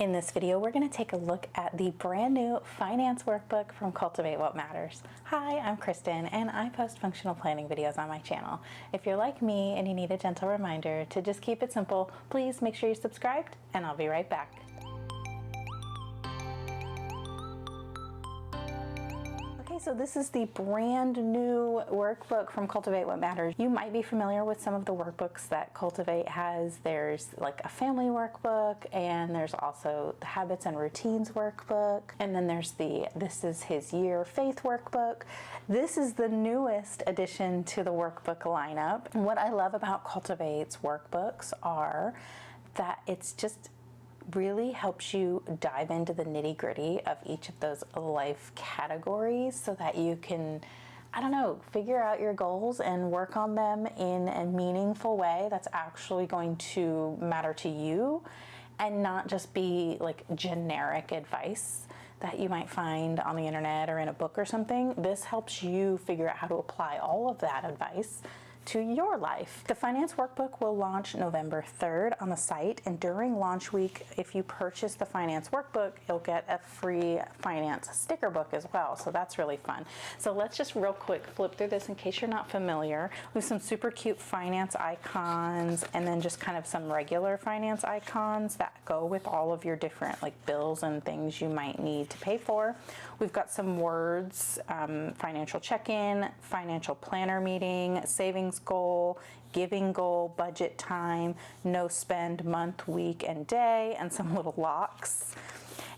In this video, we're going to take a look at the brand new finance workbook from Cultivate What Matters. Hi, I'm Kristen, and I post functional planning videos on my channel. If you're like me and you need a gentle reminder to just keep it simple, please make sure you're subscribed, and I'll be right back. So this is the brand new workbook from Cultivate What Matters. You might be familiar with some of the workbooks that Cultivate has. There's like a family workbook, and there's also the habits and routines workbook. And then there's the This Is His Year faith workbook. This is the newest addition to the workbook lineup. And what I love about Cultivate's workbooks are that it's just really helps you dive into the nitty-gritty of each of those life categories so that you can, figure out your goals and work on them in a meaningful way that's actually going to matter to you and not just be like generic advice that you might find on the internet or in a book or something. This helps you figure out how to apply all of that advice to your life. The finance workbook will launch November 3rd on the site, and during launch week, if you purchase the finance workbook, you'll get a free finance sticker book as well, so that's really fun. So let's just real quick flip through this in case you're not familiar. We have some super cute finance icons and then just kind of some regular finance icons that go with all of your different like bills and things you might need to pay for. We've got some words, financial check-in, financial planner meeting, savings goal, giving goal, budget time, no spend month, week, and day, and some little locks.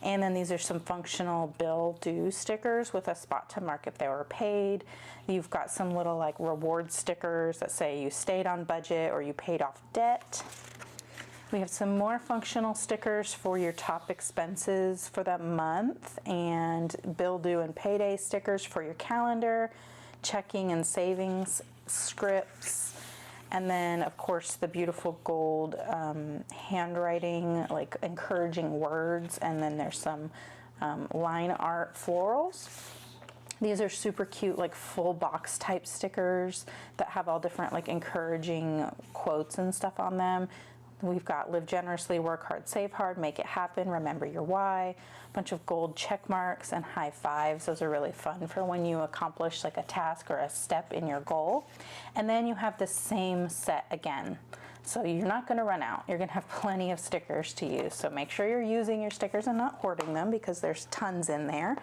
And then these are some functional bill due stickers with a spot to mark if they were paid. You've got some little like reward stickers that say you stayed on budget or you paid off debt. We have some more functional stickers for your top expenses for that month, and bill due and payday stickers for your calendar, checking and savings scripts, and then of course the beautiful gold handwriting, like encouraging words, and then there's some line art florals. These are super cute, like full box type stickers that have all different like encouraging quotes and stuff on them. We've got live generously, work hard, save hard, make it happen, remember your why, a bunch of gold check marks and high fives. Those are really fun for when you accomplish like a task or a step in your goal. And then you have the same set again. So you're not going to run out. You're going to have plenty of stickers to use. So make sure you're using your stickers and not hoarding them because there's tons in there.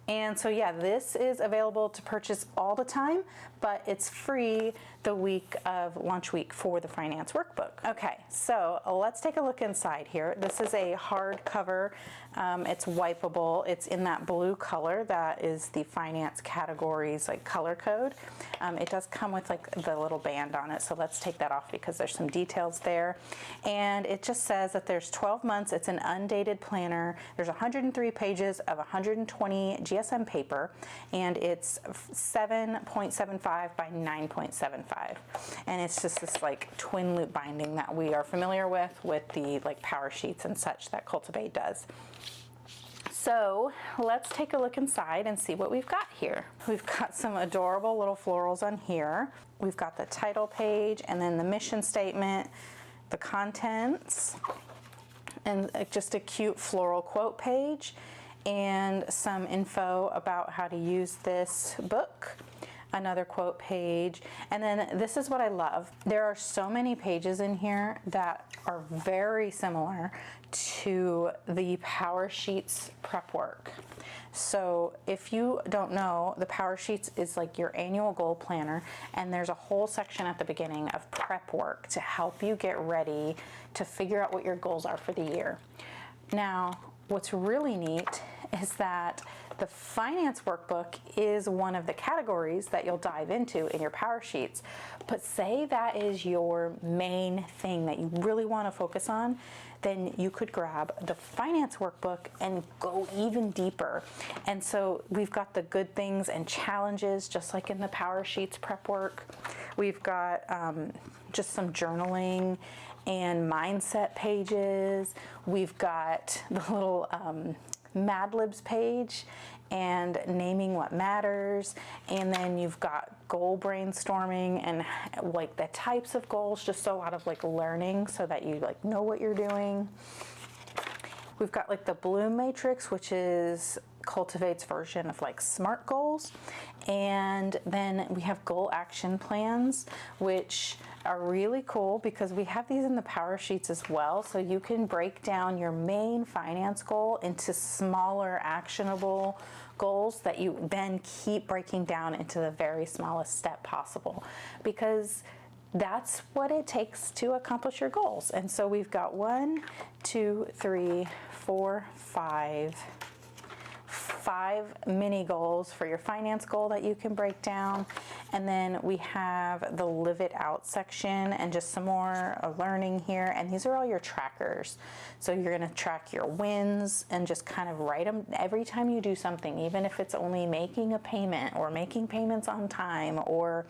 And so yeah, this is available to purchase all the time, but it's free the week of launch week for the finance workbook. Okay, so let's take a look inside here. This is a hardcover. It's wipeable. It's in that blue color that is the finance categories like color code. It does come with like the little band on it, so let's take that off because there's some details there. And it just says that there's 12 months. It's an undated planner. There's 103 pages of 120 GSM paper, and it's 7.75 by 9.75. And it's just this like twin loop binding that we are familiar with the like power sheets and such that Cultivate does. So let's take a look inside and see what we've got here. We've got some adorable little florals on here. We've got the title page and then the mission statement, the contents, and just a cute floral quote page and some info about how to use this book. Another quote page, and then this is what I love. There are so many pages in here that are very similar to the Power Sheets prep work. So if you don't know, the Power Sheets is like your annual goal planner, and there's a whole section at the beginning of prep work to help you get ready to figure out what your goals are for the year. Now, what's really neat is that the finance workbook is one of the categories that you'll dive into in your power sheets. But say that is your main thing that you really want to focus on, then you could grab the finance workbook and go even deeper. And so we've got the good things and challenges, just like in the power sheets prep work. We've got just some journaling and mindset pages. We've got the little Mad Libs page and naming what matters, and then you've got goal brainstorming and like the types of goals, just a lot of like learning so that you like know what you're doing. We've got like the Bloom Matrix, which is Cultivate's version of like SMART goals. And then we have goal action plans, which are really cool because we have these in the power sheets as well. So you can break down your main finance goal into smaller actionable goals that you then keep breaking down into the very smallest step possible, because that's what it takes to accomplish your goals. And so we've got 1, 2, 3, 4, 5 mini goals for your finance goal that you can break down. And then we have the live it out section and just some more learning here. And these are all your trackers. So you're going to track your wins and just kind of write them every time you do something, even if it's only making a payment or making payments on time, or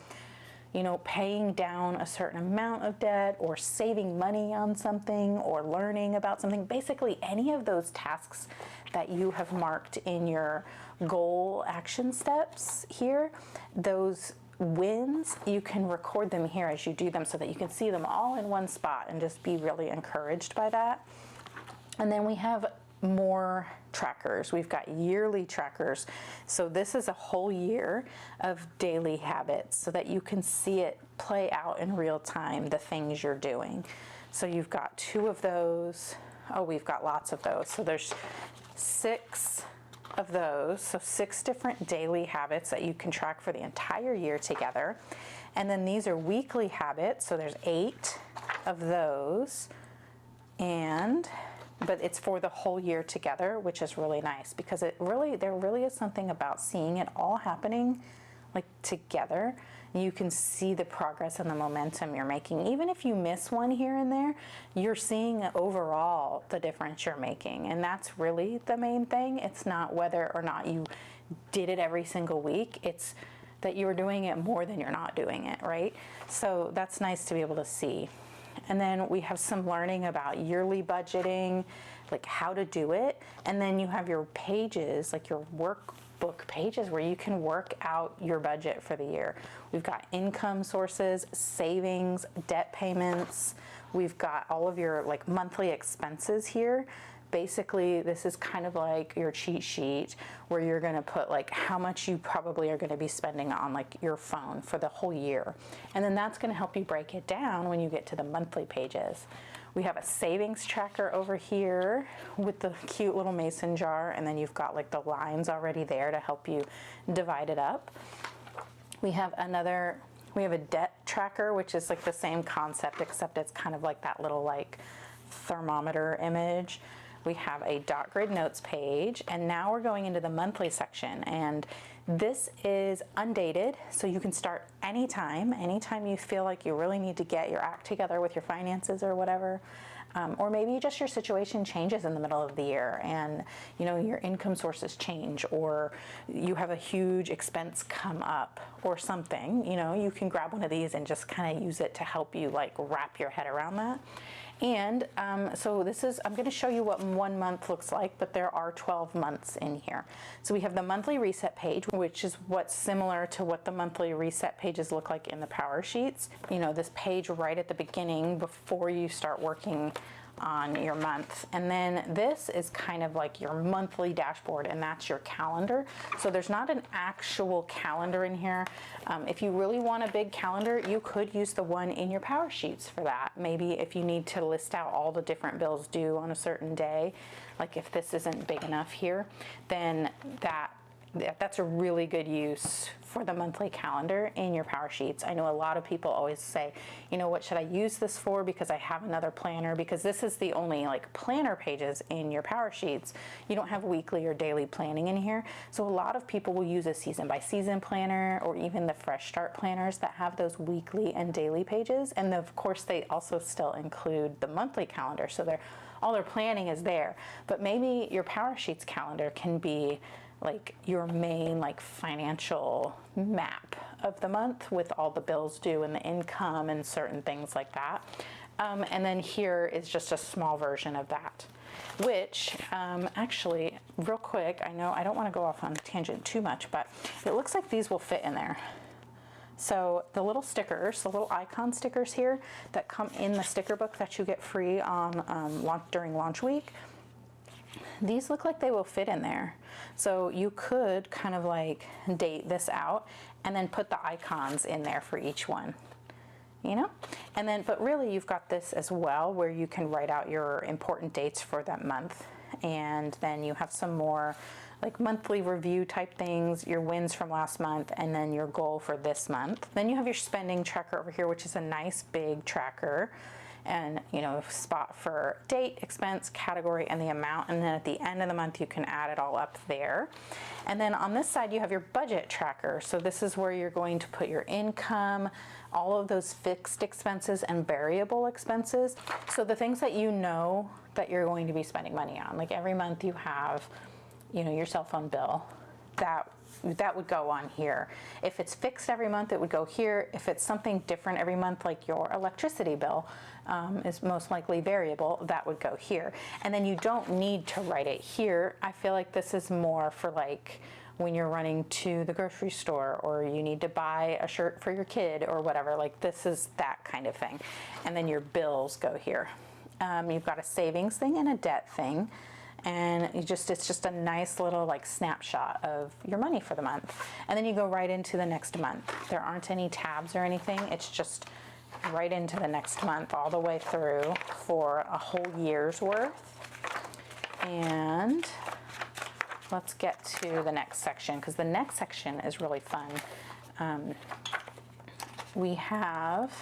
paying down a certain amount of debt, or saving money on something, or learning about something. Basically, any of those tasks that you have marked in your goal action steps here, those wins, you can record them here as you do them so that you can see them all in one spot and just be really encouraged by that. And then we have more trackers. We've got yearly trackers. So this is a whole year of daily habits so that you can see it play out in real time, the things you're doing. So you've got 2 of those. Oh, we've got lots of those. So there's 6 of those. So 6 different daily habits that you can track for the entire year together. And then these are weekly habits. So there's 8 of those. But it's for the whole year together, which is really nice, because there really is something about seeing it all happening like together. You can see the progress and the momentum you're making. Even if you miss one here and there, you're seeing overall the difference you're making. And that's really the main thing. It's not whether or not you did it every single week. It's that you're doing it more than you're not doing it, right? So that's nice to be able to see. And then we have some learning about yearly budgeting, like how to do it. And then you have your pages, like your workbook pages, where you can work out your budget for the year. We've got income sources, savings, debt payments. We've got all of your like monthly expenses here. Basically, this is kind of like your cheat sheet where you're going to put like how much you probably are going to be spending on like your phone for the whole year. And then that's going to help you break it down when you get to the monthly pages. We have a savings tracker over here with the cute little mason jar, and then you've got like the lines already there to help you divide it up. We have a debt tracker, which is like the same concept, except it's kind of like that little like thermometer image. We have a dot grid notes page, and now we're going into the monthly section, and this is undated, so you can start anytime you feel like you really need to get your act together with your finances or whatever. Or maybe just your situation changes in the middle of the year and your income sources change, or you have a huge expense come up or something. You can grab one of these and just kind of use it to help you like wrap your head around that. And so I'm going to show you what 1 month looks like, but there are 12 months in here. So we have the monthly reset page, which is what's similar to what the monthly reset pages look like in the power sheets. This page right at the beginning before you start working on your month. And then this is kind of like your monthly dashboard, and that's your calendar. So there's not an actual calendar in here. If you really want a big calendar, you could use the one in your power sheets for that. Maybe if you need to list out all the different bills due on a certain day, like if this isn't big enough here, then that's a really good use for the monthly calendar in your power sheets. I know a lot of people always say, what should I use this for? Because I have another planner, because this is the only like planner pages in your power sheets. You don't have weekly or daily planning in here. So a lot of people will use a season by season planner, or even the fresh start planners that have those weekly and daily pages. And of course they also still include the monthly calendar. So all their planning is there, but maybe your power sheets calendar can be like your main like financial map of the month with all the bills due and the income and certain things like that. And then here is just a small version of that, which actually real quick, I know I don't want to go off on a tangent too much, but it looks like these will fit in there. So the little stickers, the little icon stickers here that come in the sticker book that you get free on during launch week, these look like they will fit in there. So you could kind of like date this out and then put the icons in there for each one, you know? And then, but really you've got this as well where you can write out your important dates for that month. And then you have some more like monthly review type things, your wins from last month, and then your goal for this month. Then you have your spending tracker over here, which is a nice big tracker. And you know, spot for date, expense, category, and the amount. And then at the end of the month, you can add it all up there. And then on this side, you have your budget tracker. So this is where you're going to put your income, all of those fixed expenses and variable expenses. So the things that you know that you're going to be spending money on, like every month you have, you know, your cell phone bill, that would go on here. If it's fixed every month, it would go here. If it's something different every month, like your electricity bill is most likely variable, that would go here. And then you don't need to write it here. I feel like this is more for like when you're running to the grocery store or you need to buy a shirt for your kid or whatever, like this is that kind of thing. And then your bills go here. You've got a savings thing and a debt thing. And it's just a nice little like snapshot of your money for the month. And then you go right into the next month. There aren't any tabs or anything. It's just right into the next month all the way through for a whole year's worth. And let's get to the next section because the next section is really fun. We have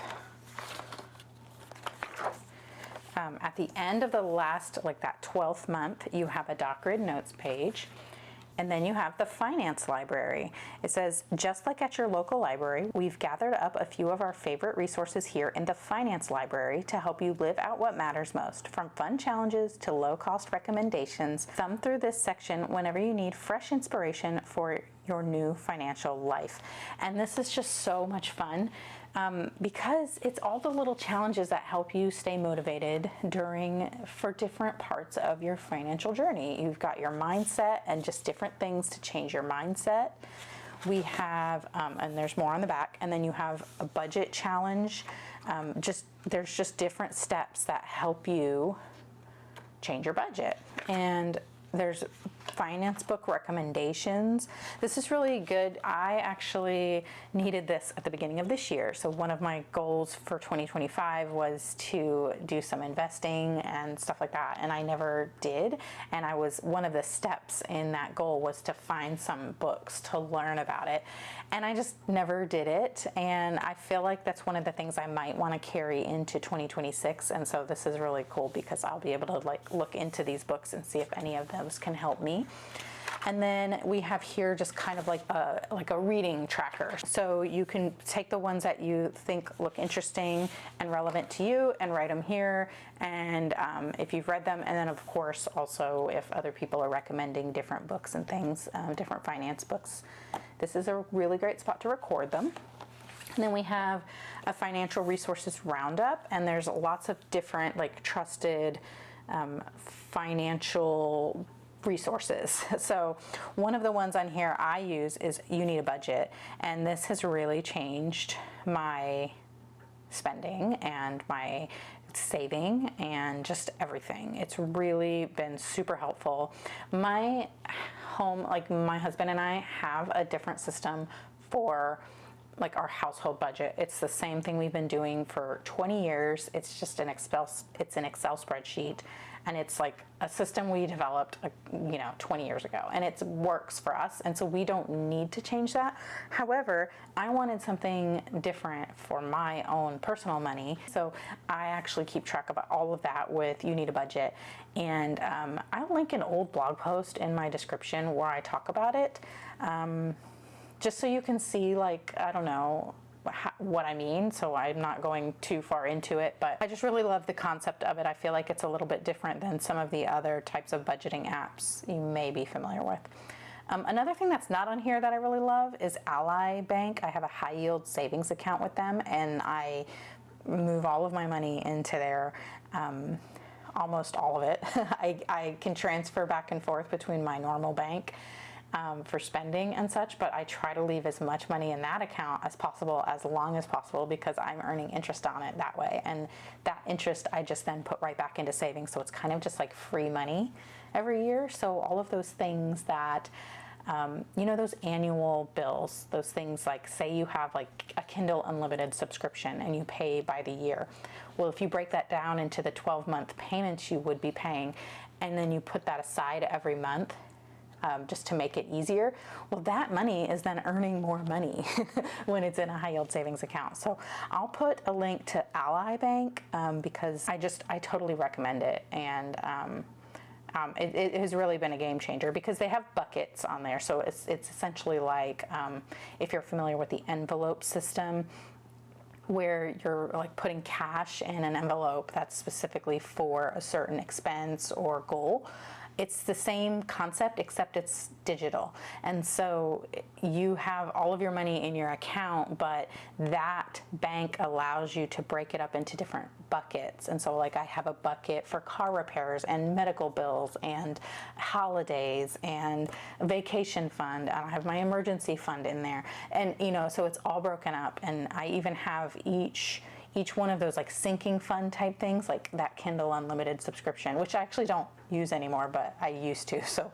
at the end of the last, like that 12th month, you have a DocGrid notes page, and then you have the finance library. It says, just like at your local library, we've gathered up a few of our favorite resources here in the finance library to help you live out what matters most. From fun challenges to low-cost recommendations, thumb through this section whenever you need fresh inspiration for your new financial life. And this is just so much fun. Because it's all the little challenges that help you stay motivated for different parts of your financial journey. You've got your mindset and just different things to change your mindset. We have, and there's more on the back, and then you have a budget challenge. There's just different steps that help you change your budget. And there's finance book recommendations. This is really good. I actually needed this at the beginning of this year. So one of my goals for 2025 was to do some investing and stuff like that. And I never did. And one of the steps in that goal was to find some books to learn about it. And I just never did it. And I feel like that's one of the things I might want to carry into 2026. And so this is really cool because I'll be able to like look into these books and see if any of those can help me. And then we have here just kind of like a reading tracker. So you can take the ones that you think look interesting and relevant to you and write them here. And if you've read them, and then of course also if other people are recommending different books and things, different finance books, this is a really great spot to record them. And then we have a financial resources roundup, and there's lots of different like trusted financial resources. So one of the ones on here I use is You Need a Budget, and this has really changed my spending and my saving and just everything. It's really been super helpful. My home, like my husband and I have a different system for like our household budget. It's the same thing we've been doing for 20 years. It's just an Excel spreadsheet, and it's like a system we developed 20 years ago, and it works for us, and so we don't need to change that. However, I wanted something different for my own personal money, so I actually keep track of all of that with You Need a Budget, and I'll link an old blog post in my description where I talk about it, just so you can see, like, I don't know what I mean, so I'm not going too far into it, but I just really love the concept of it. I feel like it's a little bit different than some of the other types of budgeting apps you may be familiar with. Another thing that's not on here that I really love is Ally Bank. I have a high yield savings account with them, and I move all of my money into there, almost all of it. I can transfer back and forth between my normal bank for spending and such, but I try to leave as much money in that account as possible, as long as possible, because I'm earning interest on it that way, and that interest I just then put right back into savings, so it's kind of just like free money every year. So all of those things that, you know, those annual bills, those things like, say you have like a Kindle Unlimited subscription and you pay by the year. Well, if you break that down into the 12-month payments you would be paying, and then you put that aside every month, just to make it easier, well, that money is then earning more money when it's in a high yield savings account. So I'll put a link to Ally Bank because I totally recommend it. And it has really been a game changer because they have buckets on there. So it's essentially like, if you're familiar with the envelope system, where you're like putting cash in an envelope that's specifically for a certain expense or goal. It's the same concept, except it's digital. And so you have all of your money in your account, but that bank allows you to break it up into different buckets. And so like I have a bucket for car repairs and medical bills and holidays and vacation fund. And I have my emergency fund in there. And, you know, so it's all broken up. And I even have each one of those like sinking fund type things, like that Kindle Unlimited subscription, which I actually don't use anymore, but I used to. So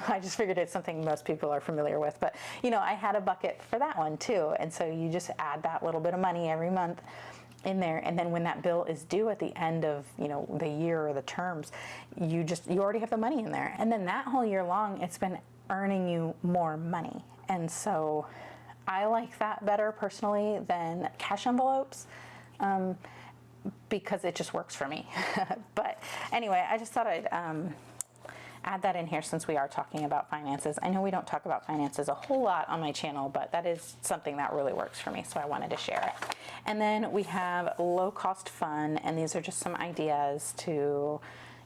I just figured it's something most people are familiar with. But, you know, I had a bucket for that one too. And so you just add that little bit of money every month in there. And then when that bill is due at the end of, you know, the year or the terms, you already have the money in there. And then that whole year long, it's been earning you more money. And so I like that better personally than cash envelopes. Because it just works for me. But anyway, I just thought I'd add that in here since we are talking about finances. I know we don't talk about finances a whole lot on my channel, but that is something that really works for me, so I wanted to share it. And then we have low cost fun, and these are just some ideas to,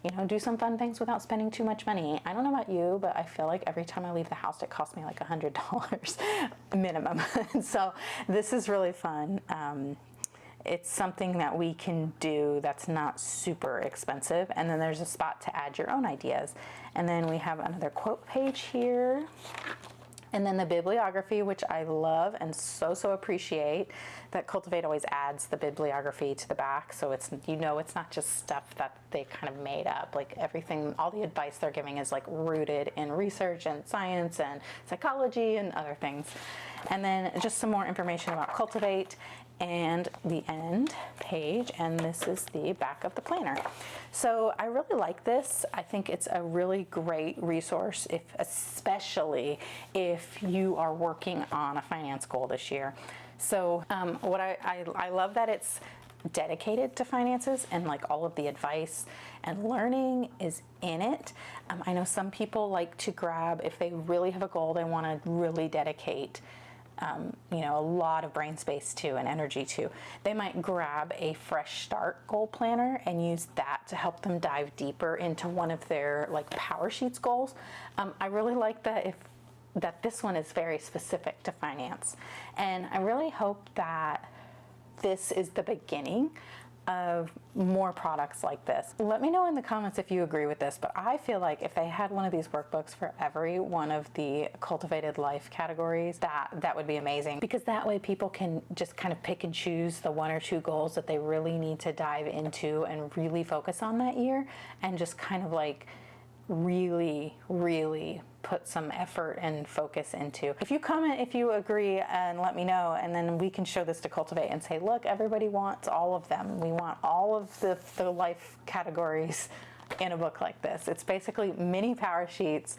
you know, do some fun things without spending too much money. I don't know about you, but I feel like every time I leave the house, it costs me like $100 minimum. So this is really fun. It's something that we can do that's not super expensive. And then there's a spot to add your own ideas. And then we have another quote page here. And then the bibliography, which I love and so appreciate that Cultivate always adds the bibliography to the back. So it's, you know, it's not just stuff that they kind of made up. Like everything, all the advice they're giving is like rooted in research and science and psychology and other things. And then just some more information about Cultivate and the end page, and this is the back of the planner. So I really like this. I think it's a really great resource, especially if you are working on a finance goal this year. So what I love that it's dedicated to finances, and like all of the advice and learning is in it. I know some people like to grab, if they really have a goal they want to really dedicate you know, a lot of brain space to and energy to, they might grab a fresh start goal planner and use that to help them dive deeper into one of their like power sheets goals. I really like that this one is very specific to finance, and I really hope that this is the beginning of more products like this. Let me know in the comments if you agree with this, but I feel like if they had one of these workbooks for every one of the cultivated life categories, that would be amazing, because that way people can just kind of pick and choose the one or two goals that they really need to dive into and really focus on that year, and just kind of like really put some effort and focus into. If you comment if you agree and let me know, and then we can show this to Cultivate and say, look, everybody wants all of them. We want all of the life categories in a book like this. It's basically mini power sheets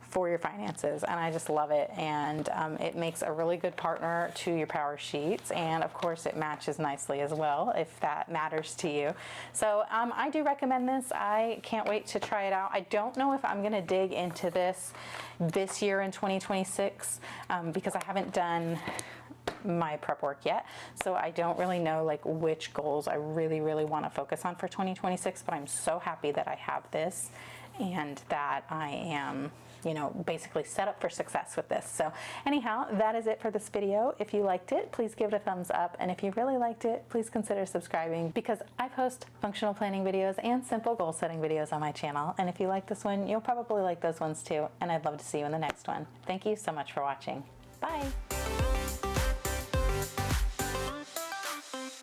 for your finances, and I just love it. And it makes a really good partner to your power sheets, and of course it matches nicely as well if that matters to you. So I do recommend this. I can't wait to try it out. I don't know if I'm going to dig into this year in 2026 because I haven't done my prep work yet, so I don't really know like which goals I really want to focus on for 2026, but I'm so happy that I have this and that I am, you know, basically set up for success with this. So anyhow, that is it for this video. If you liked it, please give it a thumbs up, and if you really liked it, please consider subscribing, because I post functional planning videos and simple goal setting videos on my channel, and if you like this one, you'll probably like those ones too, and I'd love to see you in the next one. Thank you so much for watching. Bye.